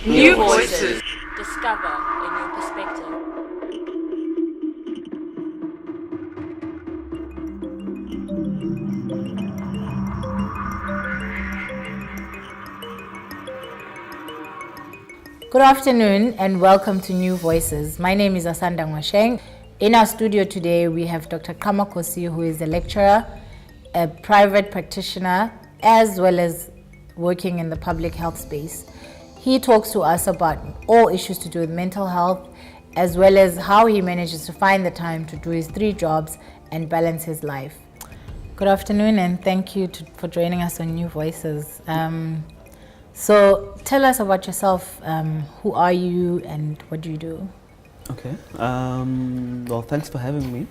New voices. Discover a new perspective. Good afternoon and welcome to New Voices. My name is Asanda Ngoasheng. In our studio today we have Dr. QHAMA COSSIE, who is a lecturer, a private practitioner, as well as working in the public health space. He talks to us about all issues to do with mental health, as well as how he manages to find the time to do his 3 jobs and balance his life. Good afternoon and thank you for joining us on New Voices. So tell us about yourself. Who are you and what do you do? Okay. Well, thanks for having me.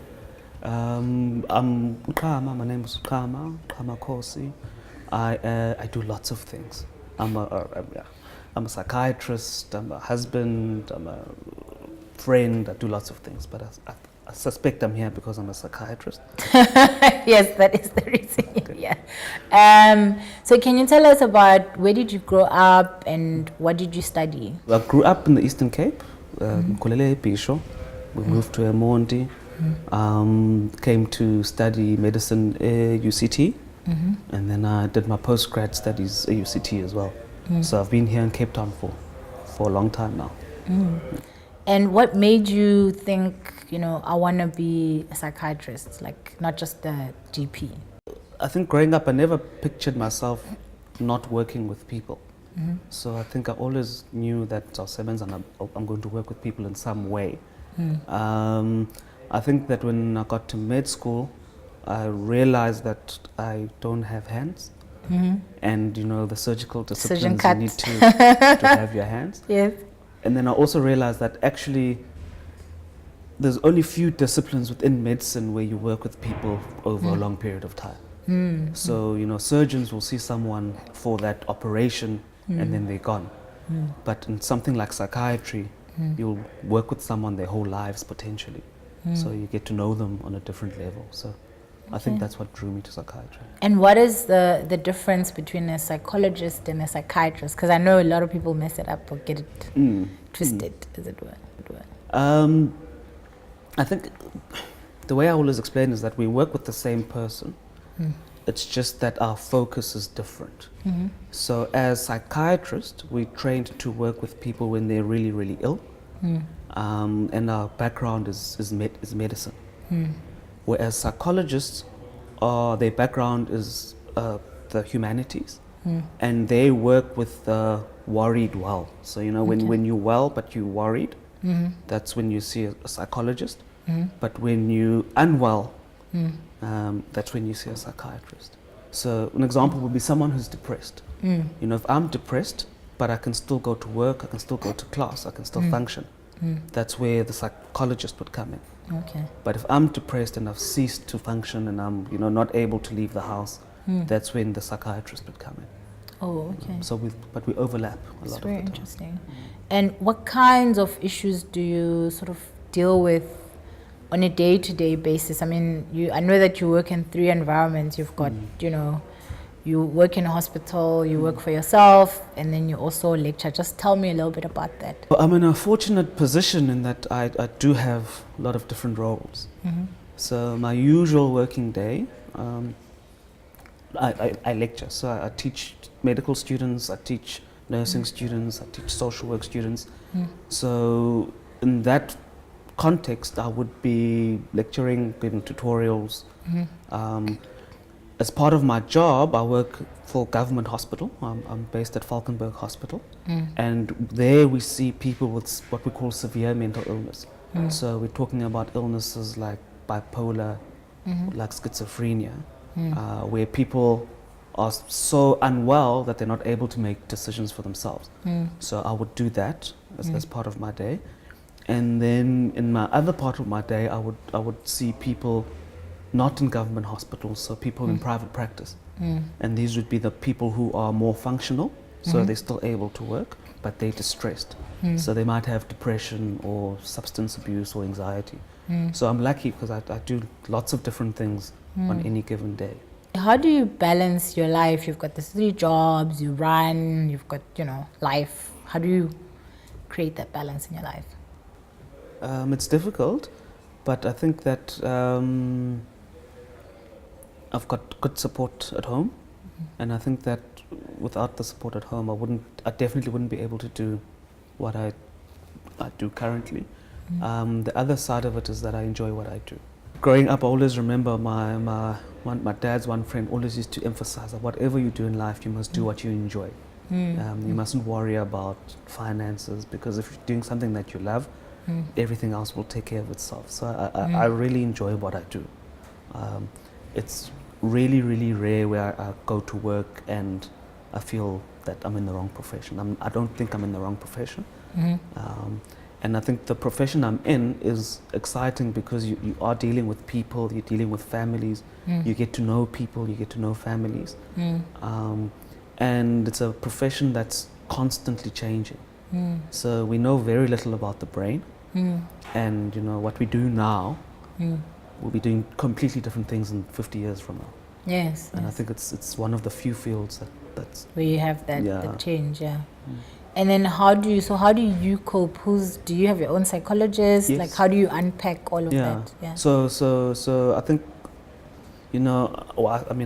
I'm QHAMA. My name is QHAMA COSSIE. I do lots of things. I'm a psychiatrist. I'm a husband. I'm a friend. I do lots of things. But I suspect I'm here because I'm a psychiatrist. Yes, that is the reason. Okay. Yeah. So can you tell us about where did you grow up and what did you study? I grew up in the Eastern Cape. Kolele Pisho. We moved to Emonti. Came to study medicine at UCT. And then I did my postgrad studies at UCT as well. So I've been here in Cape Town for a long time now. And what made you think, I want to be a psychiatrist, like not just a GP? I think growing up, I never pictured myself not working with people. So I think I always knew that I'm going to work with people in some way. I think that when I got to med school, I realized that I don't have hands. And the surgical disciplines you need to have your hands. Yes. And then I also realized that actually there's only few disciplines within medicine where you work with people over a long period of time. So, surgeons will see someone for that operation and then they're gone. But in something like psychiatry, you'll work with someone their whole lives potentially. So you get to know them on a different level. So I think that's what drew me to psychiatry. And what is the difference between a psychologist and a psychiatrist? Because I know a lot of people mess it up or get it twisted, as it were. I think the way I always explain is that we work with the same person. It's just that our focus is different. So as psychiatrists, we trained to work with people when they're really, really ill. And our background is medicine. Whereas psychologists, their background is the humanities. And they work with the worried well. So, when you're well but you're worried, that's when you see a psychologist. But when you're unwell, that's when you see a psychiatrist. So an example would be someone who's depressed. If I'm depressed, but I can still go to work, I can still go to class, I can still function, that's where the psychologist would come in. Okay. But if I'm depressed and I've ceased to function and I'm not able to leave the house, that's when the psychiatrist would come in. Oh, okay. So we overlap a lot of the time. Very interesting. And what kinds of issues do you sort of deal with on a day-to-day basis? I mean, I know that you work in 3 environments. You've got, you work in a hospital, you work for yourself, and then you also lecture. Just tell me a little bit about that. Well, I'm in a fortunate position in that I do have a lot of different roles. So my usual working day, I lecture. So I teach medical students, I teach nursing students, I teach social work students. So in that context, I would be lecturing, giving tutorials. As part of my job, I work for government hospital. I'm based at Valkenburg Hospital. And there we see people with what we call severe mental illness. So we're talking about illnesses like bipolar, like schizophrenia, where people are so unwell that they're not able to make decisions for themselves. So I would do that as part of my day. And then in my other part of my day, I would see people not in government hospitals, so people in private practice. And these would be the people who are more functional, so they're still able to work, but they're distressed. So they might have depression or substance abuse or anxiety. So I'm lucky because I do lots of different things on any given day. How do you balance your life? You've got the 3 jobs, you run, you've got, life. How do you create that balance in your life? It's difficult, but I think that I've got good support at home, and I think that without the support at home, I definitely wouldn't be able to do what I do currently. The other side of it is that I enjoy what I do. Growing up, I always remember my dad's one friend always used to emphasize that whatever you do in life, you must do what you enjoy. You mustn't worry about finances, because if you're doing something that you love, everything else will take care of itself. So I really enjoy what I do. It's really, really rare where I go to work and I feel that I'm in the wrong profession. I don't think I'm in the wrong profession. And I think the profession I'm in is exciting because you are dealing with people, you're dealing with families, you get to know people, you get to know families. And it's a profession that's constantly changing. So we know very little about the brain. And what we do now, we'll be doing completely different things in 50 years from now. Yes. And I think it's one of the few fields that's where you have that change, And then how do you cope? Do you have your own psychologist? Yes. Like, how do you unpack all of that? Yeah. So I think, I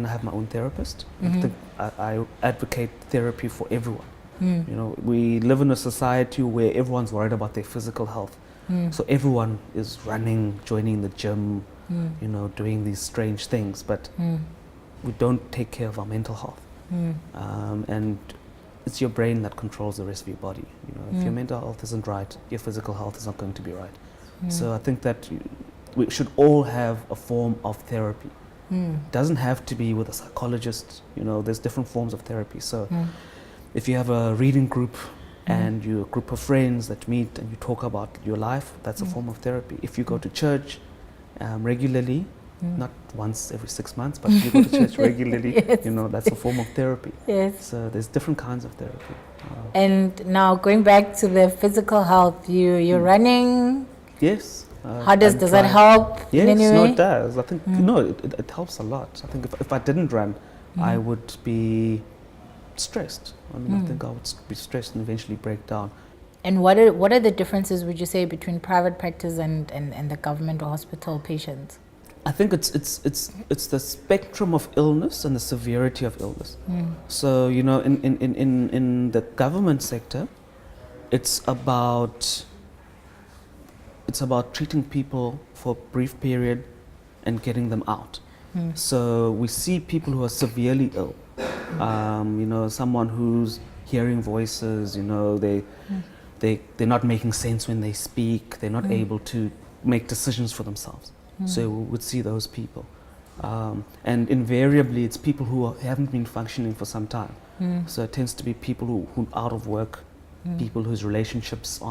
have my own therapist. I think I advocate therapy for everyone. We live in a society where everyone's worried about their physical health. So everyone is running, joining the gym, doing these strange things, but we don't take care of our mental health. And it's your brain that controls the rest of your body. If your mental health isn't right, your physical health is not going to be right. So I think that we should all have a form of therapy. It doesn't have to be with a psychologist. There's different forms of therapy. So if you have a reading group and you're a group of friends that meet and you talk about your life, that's a form of therapy. If you go to church regularly, not once every 6 months, but if you go to church regularly, that's a form of therapy. Yes. So there's different kinds of therapy. And now going back to the physical health, you're running. Yes. How does that help? Yes, in any way? no, it does. I think it helps a lot. I think if I didn't run, I would be stressed. I think I would be stressed and eventually break down. And what are the differences, would you say, between private practice and the government or hospital patients? I think it's the spectrum of illness and the severity of illness. So in the government sector, it's about treating people for a brief period and getting them out. So we see people who are severely ill. Someone who's hearing voices. They're not making sense when they speak. They're not able to make decisions for themselves. So we would see those people. And invariably, it's people who haven't been functioning for some time. So it tends to be people who are out of work, people whose relationships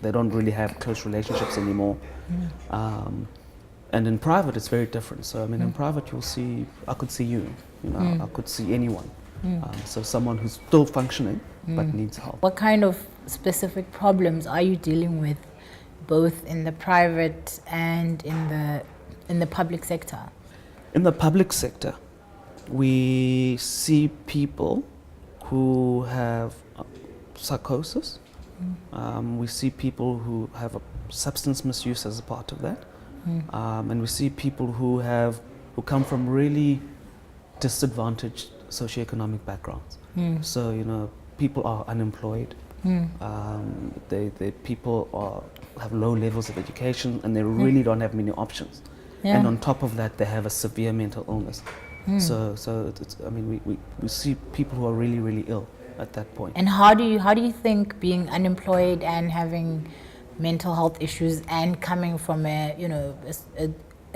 they don't really have close relationships anymore. And in private, it's very different. So, in private, I could see you, I could see anyone. So someone who's still functioning, but needs help. What kind of specific problems are you dealing with, both in the private and in the public sector? In the public sector, we see people who have psychosis. We see people who have a substance misuse as a part of that. And we see people who come from really disadvantaged socioeconomic backgrounds. So, people are unemployed. People have low levels of education, and they really don't have many options. And on top of that, they have a severe mental illness. So we see people who are really, really ill at that point. And how do you think being unemployed and having mental health issues and coming from a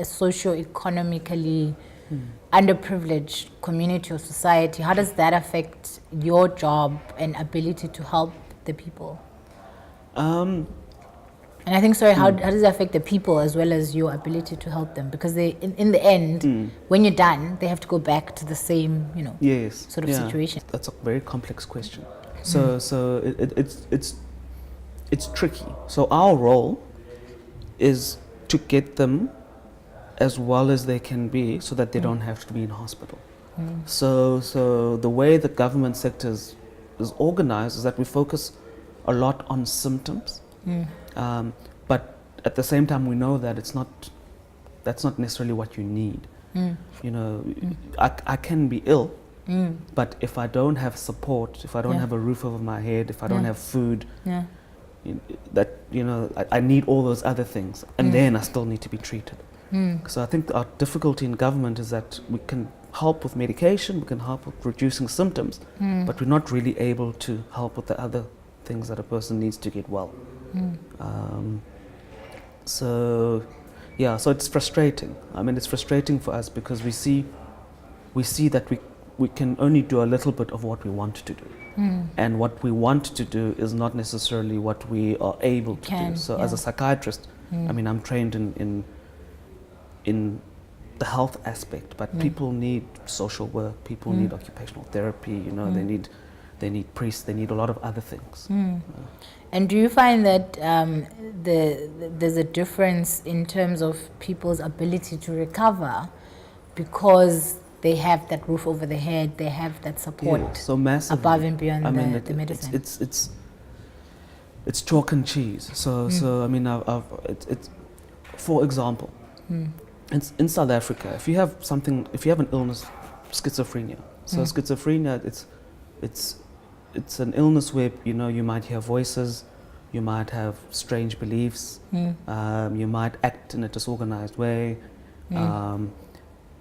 socio-economically underprivileged community or society, how does that affect your job and ability to help the people? And I think, how does it affect the people as well as your ability to help them? Because they, in the end, when you're done, they have to go back to the same, sort of situation. That's a very complex question. So it's tricky. So our role is to get them as well as they can be, so that they don't have to be in hospital. So the way the government sector is organized is that we focus a lot on symptoms, but at the same time we know that that's not necessarily what you need. You know, I can be ill, but if I don't have support, if I don't have a roof over my head, if I don't have food, I need all those other things, and then I still need to be treated. So I think our difficulty in government is that we can help with medication, we can help with reducing symptoms, but we're not really able to help with the other things that a person needs to get well. So it's frustrating. I mean, it's frustrating for us because we see that we can only do a little bit of what we want to do. And what we want to do is not necessarily what we are able to do. So as a psychiatrist, I mean, I'm trained in the health aspect, but people need social work, people need occupational therapy, you know, they need priests, they need a lot of other things. And do you find that there's a difference in terms of people's ability to recover because they have that roof over their head, they have that support so massively, above and beyond the medicine? It's chalk and cheese. So I mean, it's for example, in South Africa, if you have an illness, schizophrenia. So schizophrenia, it's an illness where, you know, you might hear voices, you might have strange beliefs, you might act in a disorganized way.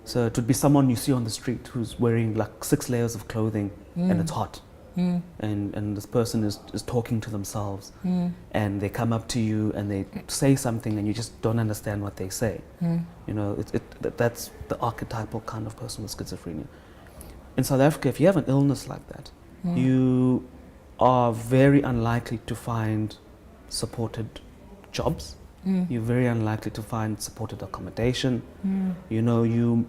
So it would be someone you see on the street who's wearing like 6 layers of clothing and it's hot. And this person is talking to themselves, and they come up to you and they say something and you just don't understand what they say. You know, that's the archetypal kind of person with schizophrenia. In South Africa, if you have an illness like that, you are very unlikely to find supported jobs. You're very unlikely to find supported accommodation. You know, you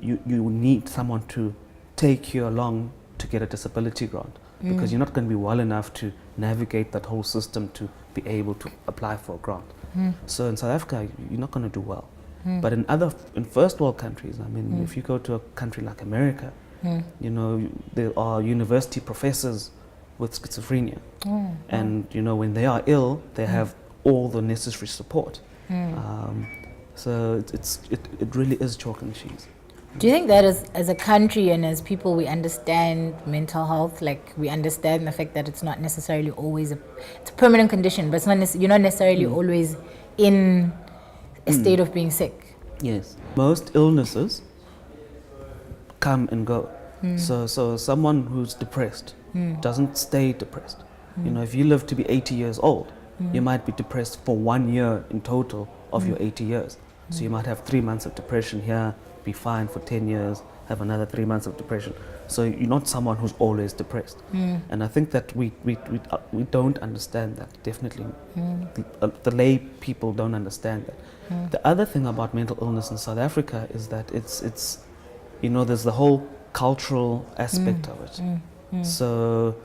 need someone to take you along to get a disability grant, because you're not going to be well enough to navigate that whole system to be able to apply for a grant. So in South Africa, you're not going to do well. But in first world countries, I mean, if you go to a country like America, you know, there are university professors with schizophrenia, and you know, when they are ill, they have all the necessary support. So it really is chalk and cheese. Do you think that as a country and as people, we understand mental health? Like, we understand the fact that it's not necessarily always it's a permanent condition, but it's not you're not necessarily always in a state of being sick. Yes, most illnesses come and go. So someone who's depressed doesn't stay depressed. You know, if you live to be 80 years old, you might be depressed for 1 year in total of your 80 years. So you might have 3 months of depression here, be fine for 10 years, have another 3 months of depression. So you're not someone who's always depressed. And I think that we don't understand that, definitely. The lay people don't understand that. The other thing about mental illness in South Africa is that it's you know, there's the whole cultural aspect of it. So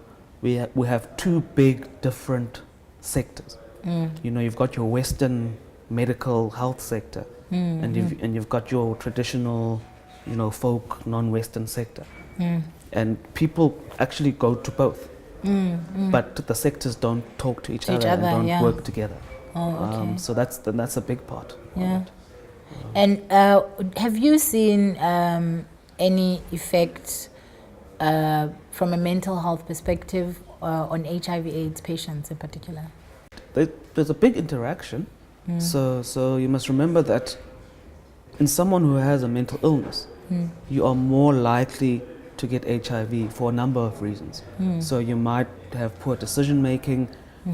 we have two big different sectors. You know, you've got your Western medical health sector, and you've got your traditional, you know, folk non-Western sector. And people actually go to both, but the sectors don't talk to each other and don't work together. So that's a big part. Yeah. And have you seen any effects from a mental health perspective on HIV/AIDS patients in particular? There's a big interaction. So you must remember that in someone who has a mental illness, you are more likely to get HIV for a number of reasons. So you might have poor decision making,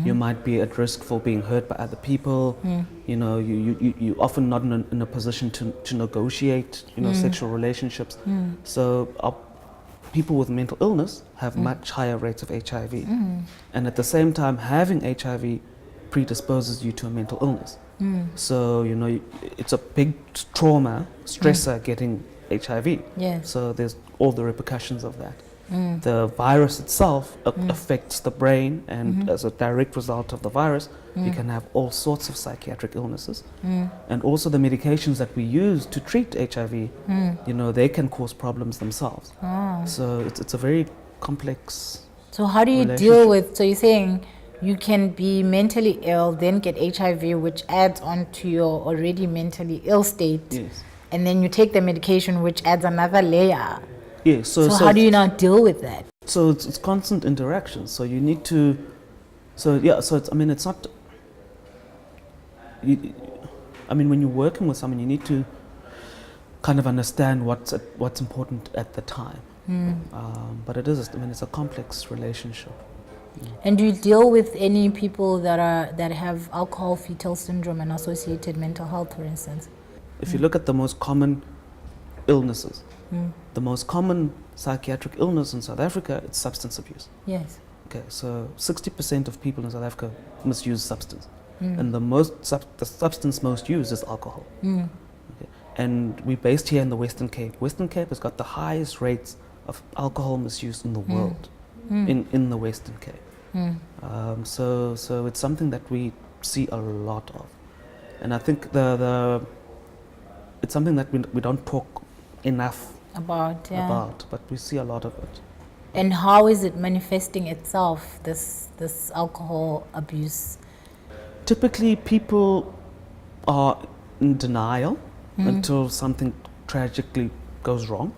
you might be at risk for being hurt by other people, you know, you often not in a position to negotiate, you know, sexual relationships. So people with mental illness have much higher rates of HIV. And at the same time, having HIV predisposes you to a mental illness. So, you know, it's a big trauma, stressor getting HIV. Yes. So there's all the repercussions of that. The virus itself affects the brain, and as a direct result of the virus, you can have all sorts of psychiatric illnesses. And also the medications that we use to treat HIV, they can cause problems themselves. So it's a very complex. So how do you deal with, so you're saying you can be mentally ill, then get HIV, which adds on to your already mentally ill state. Yes. And then you take the medication, which adds another layer. Yeah, so how do you now deal with that? So it's constant interaction. So you need to, it's not, when you're working with someone, you need to kind of understand what's important at the time. But it's a complex relationship. And do you deal with any people that have alcohol fetal syndrome and associated mental health, for instance? If you look at the most common illnesses, the most common psychiatric illness in South Africa, it's substance abuse. Yes. Okay, so 60% of people in South Africa misuse substance. And the substance most used is alcohol. Okay. And we're based here in the Western Cape. Western Cape has got the highest rates of alcohol misuse in the world, in the Western Cape. So it's something that we see a lot of. And I think it's something that we don't talk enough about, but we see a lot of it. And how is it manifesting itself, this alcohol abuse? Typically, people are in denial until something tragically goes wrong.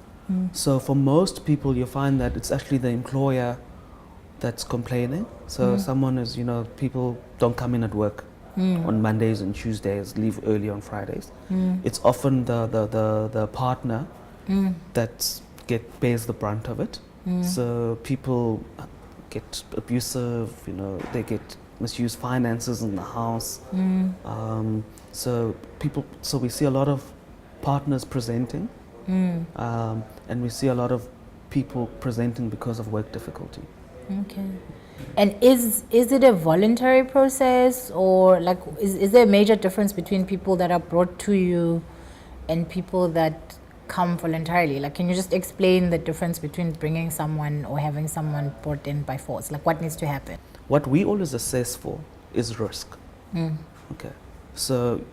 So for most people, you find that it's actually the employer that's complaining. So someone is, people don't come in at work on Mondays and Tuesdays, leave early on Fridays. It's often the partner that bears the brunt of it. So people get abusive, they get misuse finances in the house. So we see a lot of partners presenting, and we see a lot of people presenting because of work difficulty. Okay. And is it a voluntary process, or is there a major difference between people that are brought to you and people that come voluntarily? Can you just explain the difference between bringing someone or having someone brought in by force? What needs to happen? What we always assess for is risk. Okay. So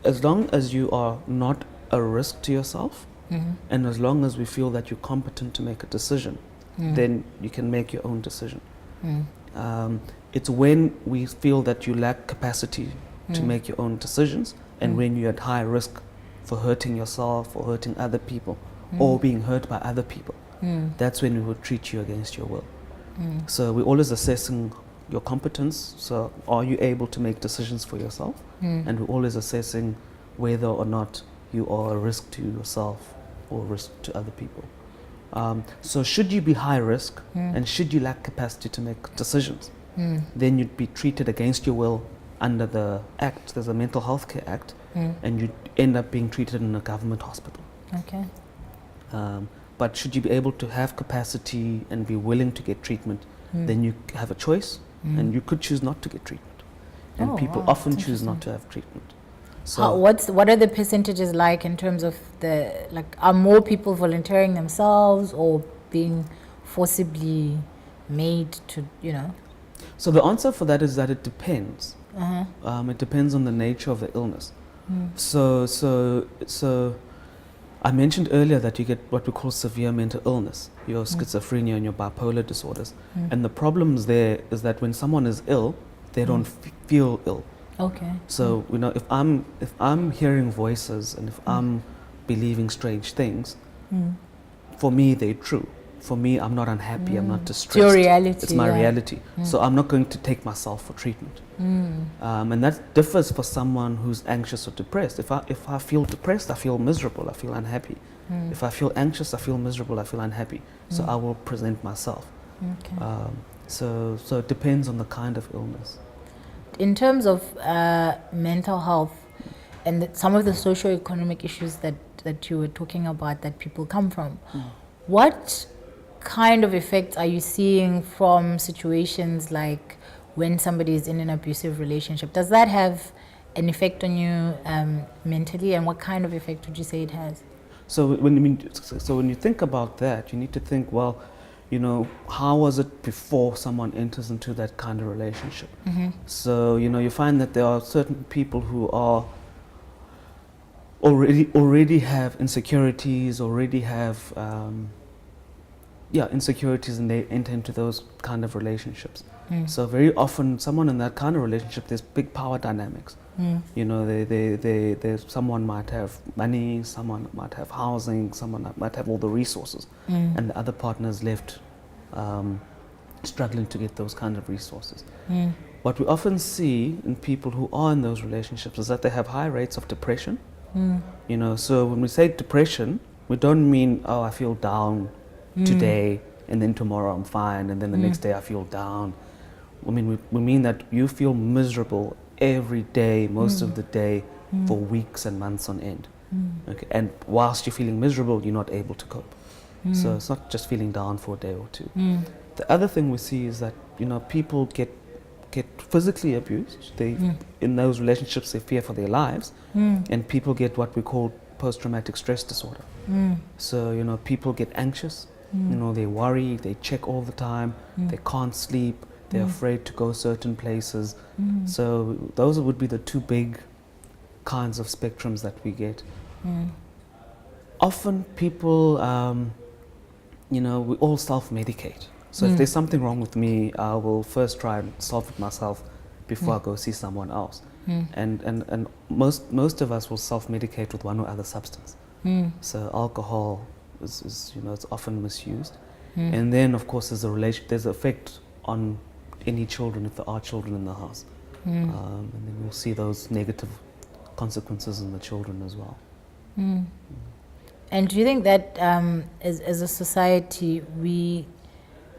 as long as you are not a risk to yourself, and as long as we feel that you're competent to make a decision, then you can make your own decision. It's when we feel that you lack capacity to make your own decisions, and when you're at high risk for hurting yourself or hurting other people, or being hurt by other people, that's when we will treat you against your will. So we're always assessing your competence. So are you able to make decisions for yourself? And we're always assessing whether or not you are a risk to yourself or a risk to other people. So should you be high risk and should you lack capacity to make decisions, then you'd be treated against your will under the Act. There's a Mental Health Care Act, and you'd end up being treated in a government hospital. Okay. But should you be able to have capacity and be willing to get treatment, then you have a choice, and you could choose not to get treatment. And people often choose not to have treatment. So what are the percentages in terms of are more people volunteering themselves or being forcibly made to, So the answer for that is that it depends. It depends on the nature of the illness. So I mentioned earlier that you get what we call severe mental illness, your schizophrenia and your bipolar disorders. And the problems there is that when someone is ill, they don't feel ill. Okay. So if I'm hearing voices and if I'm believing strange things, for me they're true. For me, I'm not unhappy. I'm not distressed. It's your reality. It's my reality. So I'm not going to take myself for treatment. And that differs for someone who's anxious or depressed. If I feel depressed, I feel miserable. I feel unhappy. If I feel anxious, I feel miserable. I feel unhappy. So I will present myself. Okay. So it depends on the kind of illness. In terms of mental health and some of the socio-economic issues that you were talking about that people come from, what kind of effects are you seeing from situations like when somebody is in an abusive relationship? Does that have an effect on you mentally, and what kind of effect would you say it has? So when you think about that, you need to think, well, you know, how was it before someone enters into that kind of relationship? So, you know, you find that there are certain people who are already have insecurities, already have insecurities, and they enter into those kind of relationships. So very often, someone in that kind of relationship, there's big power dynamics. You know, someone might have money, someone might have housing, someone might have all the resources, and the other partner is left struggling to get those kind of resources. What we often see in people who are in those relationships is that they have high rates of depression. You know, so when we say depression, we don't mean, oh, I feel down today, and then tomorrow I'm fine, and then the next day I feel down. I mean, we mean that you feel miserable every day, most of the day, for weeks and months on end. Okay, and whilst you're feeling miserable, you're not able to cope. So it's not just feeling down for a day or two. The other thing we see is that, you know, people get physically abused. They in those relationships, they fear for their lives, and people get what we call post-traumatic stress disorder. So, you know, people get anxious. You know, they worry, they check all the time, they can't sleep, they're afraid to go certain places. So those would be the two big kinds of spectrums that we get. Often people, you know, we all self-medicate. So if there's something wrong with me, I will first try and solve it myself before I go see someone else. And most of us will self-medicate with one or other substance. So alcohol is, you know, it's often misused. And then, of course, there's an effect on any children, if there are children in the house. And then we'll see those negative consequences in the children as well. And do you think that as a society, we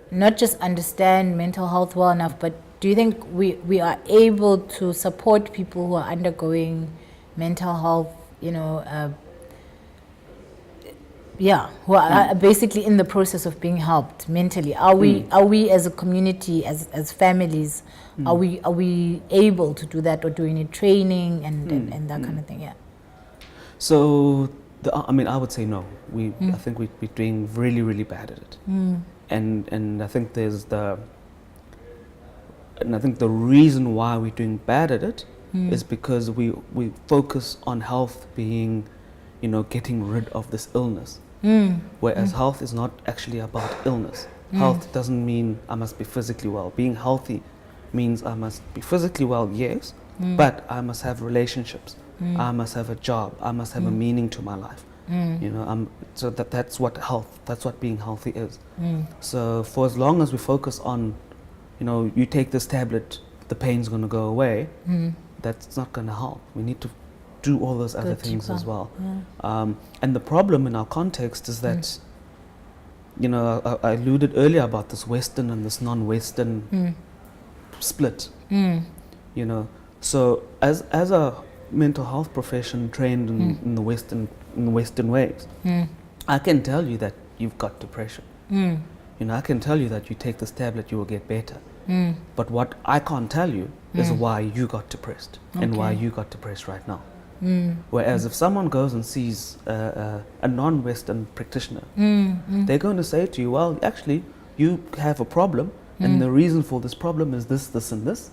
not just understand mental health well enough, but do you think we are able to support people who are undergoing mental health, you know, who are basically in the process of being helped mentally? Are we as a community, as families, are we able to do that, or do we need training and that kind of thing? Yeah. So I mean, I would say no. I think we're doing really, really bad at it. And I think the reason why we're doing bad at it is because we focus on health being, you know, getting rid of this illness. Whereas health is not actually about illness. Health doesn't mean I must be physically well. Being healthy means I must be physically well, yes, but I must have relationships. I must have a job. I must have a meaning to my life. You know, so that's what being healthy is. So for as long as we focus on, you know, you take this tablet, the pain's going to go away, that's not going to help. We need to do all those other things as well. And the problem in our context is that, you know, I alluded earlier about this Western and this non-Western split. You know, so as a mental health profession trained in the Western ways, I can tell you that you've got depression. You know, I can tell you that you take this tablet, you will get better. But what I can't tell you is why you got depressed and why you got depressed right now. Whereas if someone goes and sees a non-Western practitioner, they're going to say to you, well, actually, you have a problem, and the reason for this problem is this, this, and this.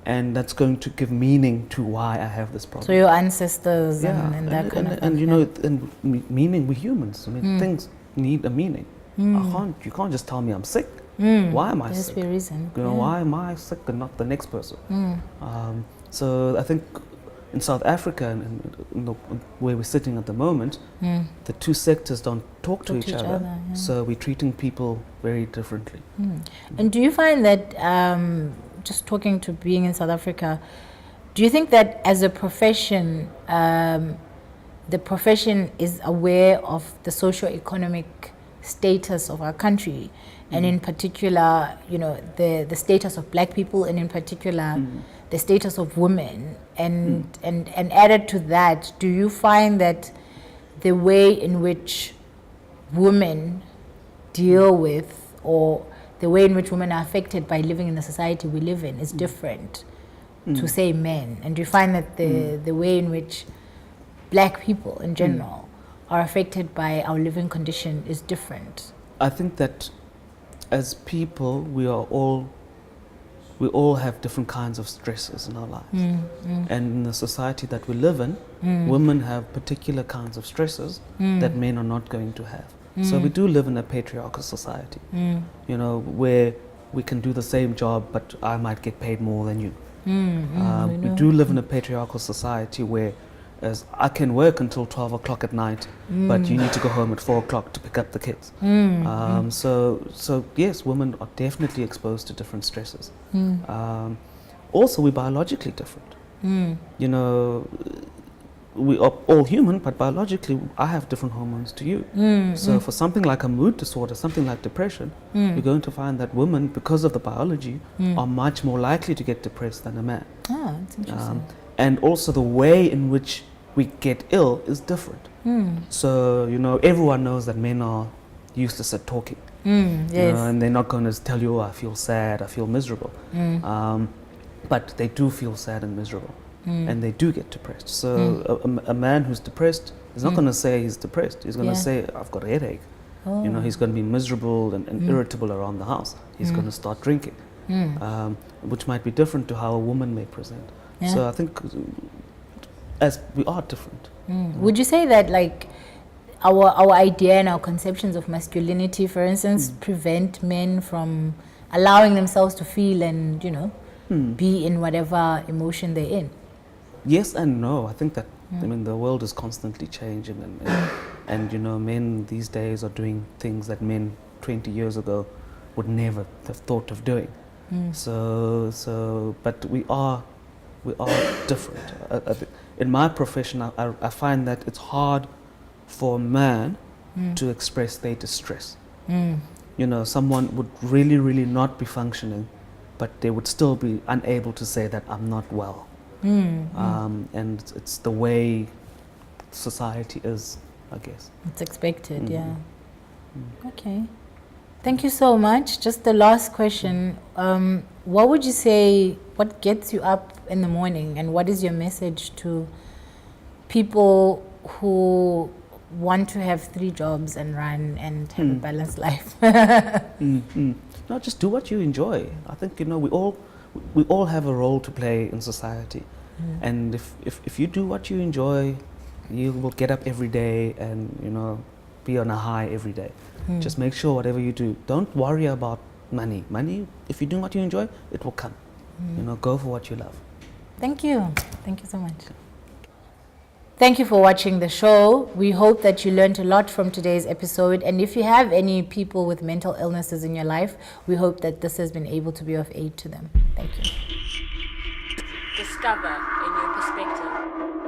And that's going to give meaning to why I have this problem. So your ancestors and that kind of thing. And you know, and meaning, we're humans. I mean, things need a meaning. You can't just tell me I'm sick. Why am I sick? There must be a reason. You know, why am I sick and not the next person? So I think in South Africa, and where we're sitting at the moment, the two sectors don't talk to each other. So we're treating people very differently. And do you find that, just talking to being in South Africa, do you think that as a profession, the profession is aware of the socio-economic status of our country, and in particular, you know, the status of black people, and in particular, the status of women, and added to that, do you find that the way in which women deal with, or the way in which women are affected by living in the society we live in is different to, say, men? And do you find that the way in which black people in general are affected by our living condition is different? I think that as people, we all have different kinds of stresses in our lives. And in the society that we live in, women have particular kinds of stresses that men are not going to have. So we do live in a patriarchal society, you know, where we can do the same job, but I might get paid more than you. We do live in a patriarchal society where as I can work until 12 o'clock at night, but you need to go home at 4 o'clock to pick up the kids. So yes, women are definitely exposed to different stresses. Also, we're biologically different. You know, we are all human, but biologically, I have different hormones to you. So for something like a mood disorder, something like depression, you're going to find that women, because of the biology, are much more likely to get depressed than a man. Ah, that's interesting. And also the way in which we get ill is different. So, you know, everyone knows that men are useless at talking. Yes. You know, and they're not going to tell you, oh, I feel sad, I feel miserable. But they do feel sad and miserable. And they do get depressed. So a man who's depressed is not going to say he's depressed. He's going to say, I've got a headache. You know, he's going to be miserable and irritable around the house. He's going to start drinking, which might be different to how a woman may present. So I think as we are different. Would you say that, like, our idea and our conceptions of masculinity, for instance, prevent men from allowing themselves to feel and, you know, be in whatever emotion they're in? Yes and no. I think that, I mean, the world is constantly changing, and you know, men these days are doing things that men 20 years ago would never have thought of doing. But we are different. In my profession, I find that it's hard for a man to express their distress. You know, someone would really, really not be functioning, but they would still be unable to say that I'm not well. And it's the way society is, I guess. It's expected, yeah. Okay. Thank you so much. Just the last question. What would you say, what gets you up in the morning, and what is your message to people who want to have 3 jobs and run and have a balanced life? No, just do what you enjoy. I think, you know, we all have a role to play in society. And if you do what you enjoy, you will get up every day and, you know, be on a high every day. Just make sure whatever you do, don't worry about money. Money, if you do what you enjoy, it will come. You know, go for what you love. Thank you. Thank you so much. Thank you for watching the show. We hope that you learned a lot from today's episode. And if you have any people with mental illnesses in your life, we hope that this has been able to be of aid to them. Thank you. Discover a new perspective.